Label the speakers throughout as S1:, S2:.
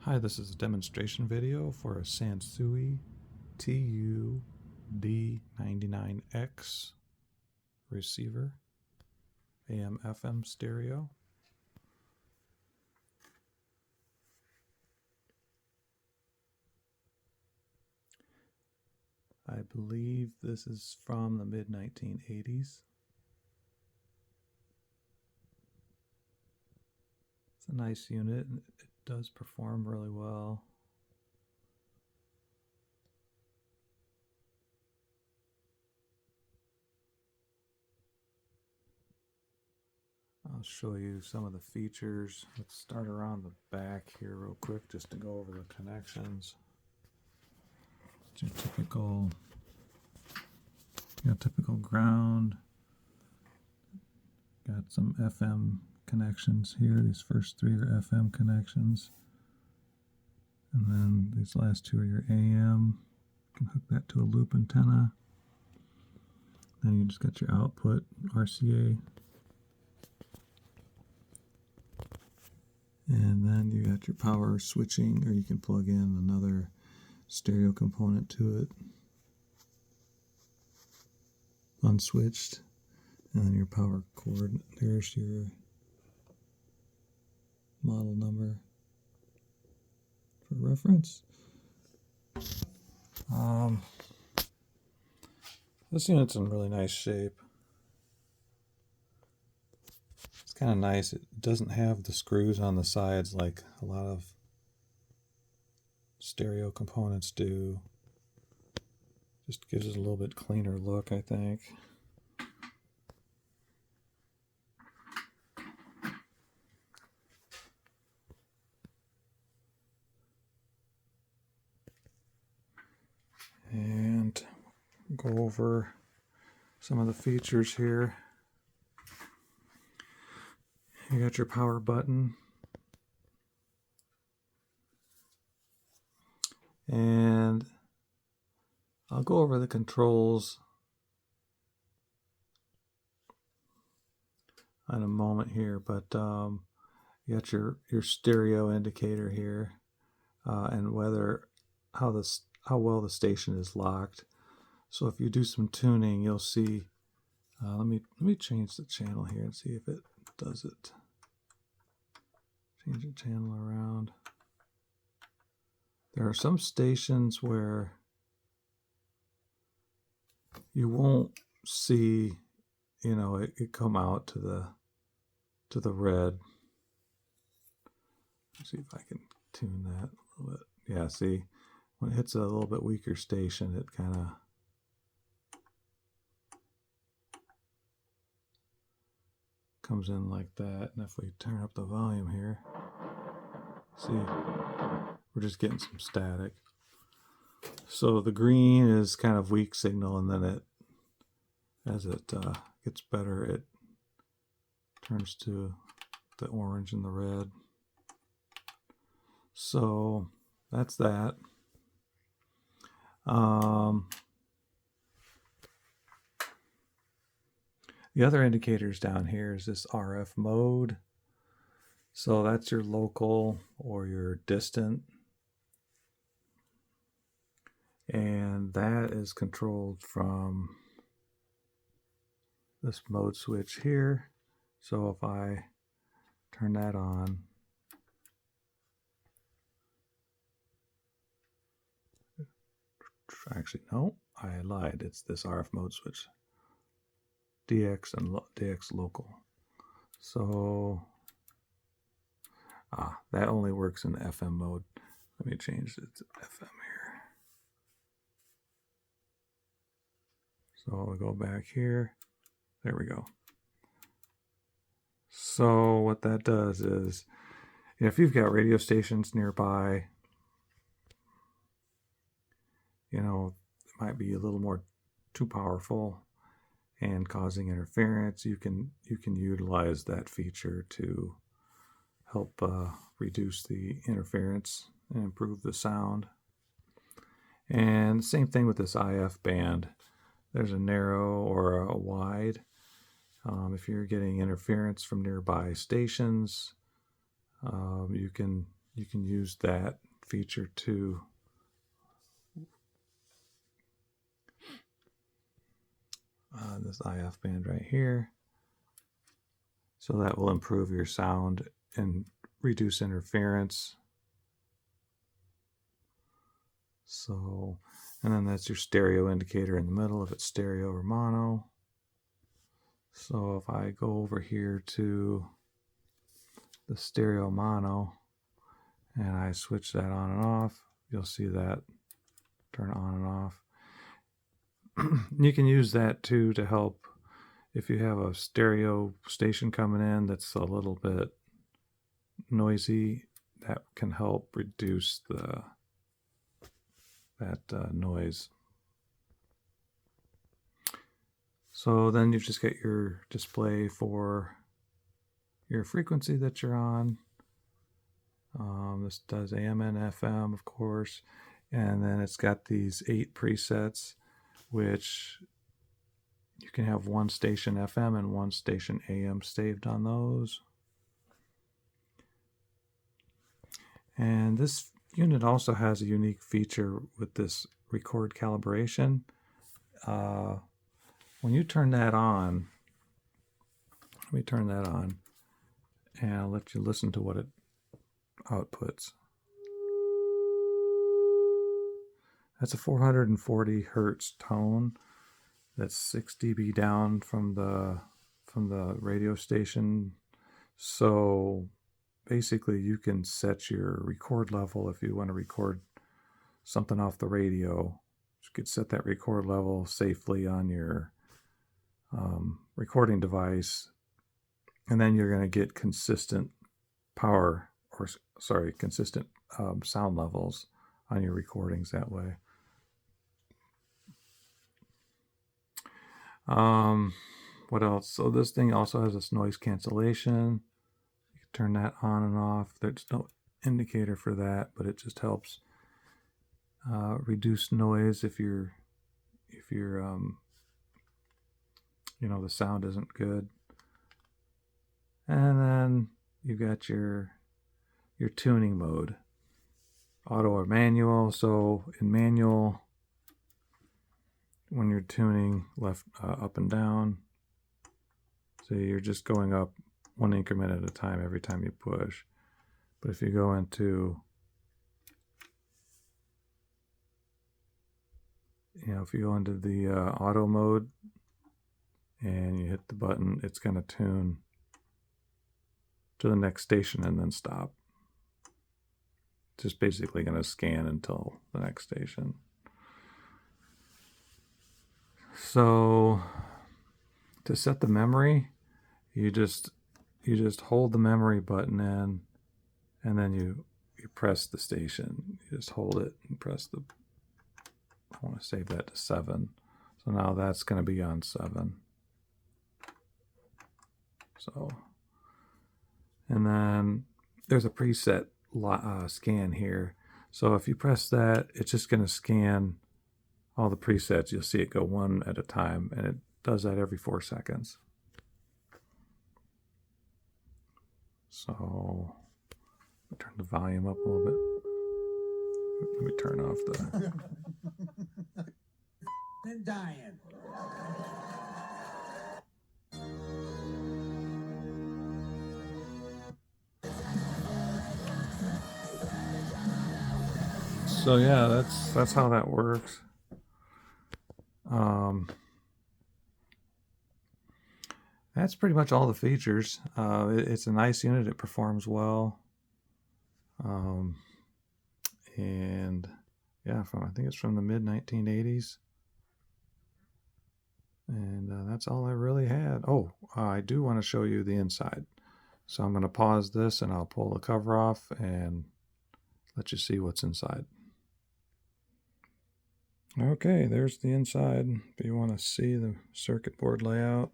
S1: Hi, this is a demonstration video for a Sansui TU-D99X receiver, AM/FM stereo. I believe this is from the mid-1980s. It's a nice unit, and it does perform really well. I'll show you some of the features. Let's start around the back here real quick just to go over the connections. It's your typical, typical ground. Got some FM connections here. These first three are FM connections. And then these last two are your AM. You can hook that to a loop antenna. Then you just got your output, RCA. And then you got your power switching, or you can plug in another stereo component to it, unswitched. And then your power cord. There's your model number for reference. This unit's in really nice shape. It's kind of nice. It doesn't have the screws on the sides like a lot of stereo components do. Just gives it a little bit cleaner look, I think. And go over some of the features here. You got your power button, and I'll go over the controls in a moment here, but you got your stereo indicator here, and how well the station is locked. So if you do some tuning, you'll see. Let me change the channel here and see if it does it. Change the channel around. There are some stations where you won't see, it come out to the red. Let's see if I can tune that a little bit. Yeah, see, when it hits a little bit weaker station, it kind of comes in like that. And if we turn up the volume here, see, we're just getting some static. So the green is kind of weak signal, and then as it gets better, it turns to the orange and the red. So that's that. The other indicators down here is this RF mode. So that's your local or your distant. And that is controlled from this mode switch here. So if I turn that on, actually, no, I lied. It's this RF mode switch. DX and DX local. So that only works in FM mode. Let me change it to FM here. So I'll go back here. There we go. So what that does is, if you've got radio stations nearby, it might be a little more too powerful and causing interference, you can utilize that feature to help reduce the interference and improve the sound. And same thing with this IF band. There's a narrow or a wide. If you're getting interference from nearby stations, you can you can use that feature to this IF band right here. So that will improve your sound and reduce interference. So, and then that's your stereo indicator in the middle, if it's stereo or mono. So if I go over here to the stereo mono and I switch that on and off, you'll see that turn on and off. You can use that too to help if you have a stereo station coming in that's a little bit noisy. That can help reduce that noise. So then you just get your display for your frequency that you're on. This does AM and FM, of course, and then it's got these 8 presets, which you can have one station FM and one station AM saved on those. And this unit also has a unique feature with this record calibration. When you turn that on, let me turn that on and I'll let you listen to what it outputs. That's a 440 hertz tone. That's 6 dB down from the radio station. So basically you can set your record level if you want to record something off the radio. You could set that record level safely on your recording device, and then you're going to get consistent power, or sorry, consistent sound levels on your recordings that way. What else? So this thing also has this noise cancellation. You can turn that on and off. There's no indicator for that, but it just helps reduce noise if you're you know, the sound isn't good. And then you've got your tuning mode, auto or manual. So in manual, when you're tuning left, up and down, so you're just going up one increment at a time every time you push. But if you go into, if you go into the auto mode and you hit the button, it's going to tune to the next station and then stop. Just basically going to scan until the next station. So to set the memory, you just hold the memory button in, and then you press the station. You just hold it and press the, I want to save that to 7. So now that's going to be on 7. So, and then there's a preset scan here. So if you press that, it's just going to scan all the presets. You'll see it go one at a time, and it does that every 4 seconds. So turn the volume up a little bit. Let me turn off the
S2: and dying.
S1: So yeah, that's how that works. That's pretty much all the features. It's a nice unit. It performs well. And yeah, I think it's from the mid 1980s. And that's all I really had. Oh, I do want to show you the inside. So I'm going to pause this and I'll pull the cover off and let you see what's inside. Okay, there's the inside. If you want to see the circuit board layout,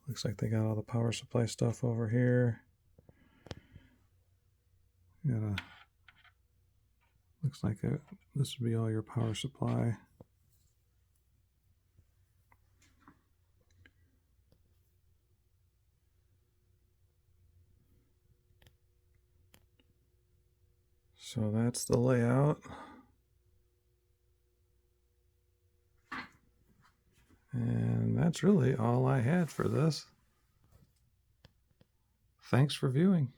S1: looks like they got all the power supply stuff over here. Looks like this would be all your power supply. So that's the layout. And that's really all I had for this. Thanks for viewing.